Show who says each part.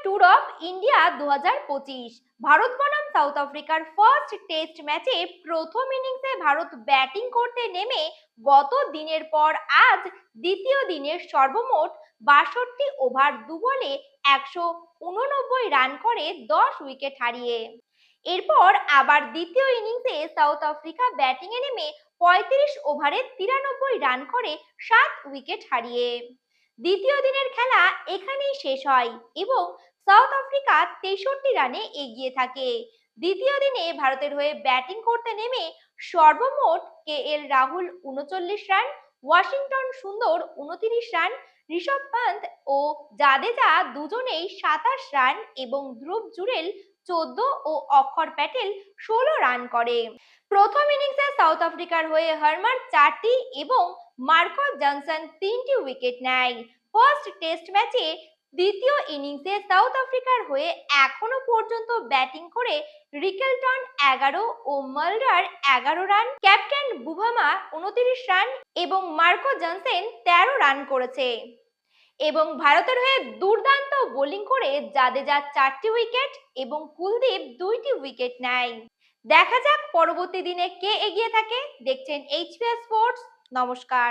Speaker 1: Tour of India 2025। Bharat বনাম south আফ্রিকার first test ম্যাচে প্রথম ইনিংসে ভারত ব্যাটিং করতে নেমে গত দিনের পর আজ দ্বিতীয় দিনের সর্বমোট 62 ওভার 2 বলে 189 রান করে 10 উইকেট হারিয়ে। এরপর আবার দ্বিতীয় ইনিংসে সাউথ আফ্রিকা ব্যাটিংয়ে নেমে 35 ওভারে 93 রান করে 7 উইকেট হারিয়ে। দ্বিতীয় দিনের খেলা এখানেই শেষ হয় এবং সাউথ আফ্রিকা 63 রানে এগিয়ে থাকে। দ্বিতীয় দিনে ভারতের হয়ে ব্যাটিং করতে নেমে সর্বমোট KL রাহুল 39 রান, ওয়াশিংটন সুন্দর 29 রান, ঋষভ পান্ত ও জাদেজা দুজনেই 27 রান এবং ধ্রুব জুরেল 14 ও অক্ষর প্যাটেল 16 রান করে। প্রথম ইনিংসে সাউথ আফ্রিকার হয়ে হার্মার 4টি এবং মার্কাস জনসন 3টি উইকেট নেয়। ফার্স্ট টেস্ট ম্যাচে দ্বিতীয় ইনিংসে সাউথ আফ্রিকার হয়ে এখনো পর্যন্ত ব্যাটিং করে রিকেলটন 11 ও মালডার 11 রান, ক্যাপ্টেন বুভামা 29 রান এবং মার্কো জনসন 13 রান করেছে। এবং ভারতের হয়ে দুর্দান্ত বোলিং করে জাদেজা 4টি উইকেট এবং কুলদীপ 2টি উইকেট নেয়। দেখা যাক পরবর্তী দিনে কে এগিয়ে থাকে। দেখছেন HPS স্পোর্টস। নমস্কার।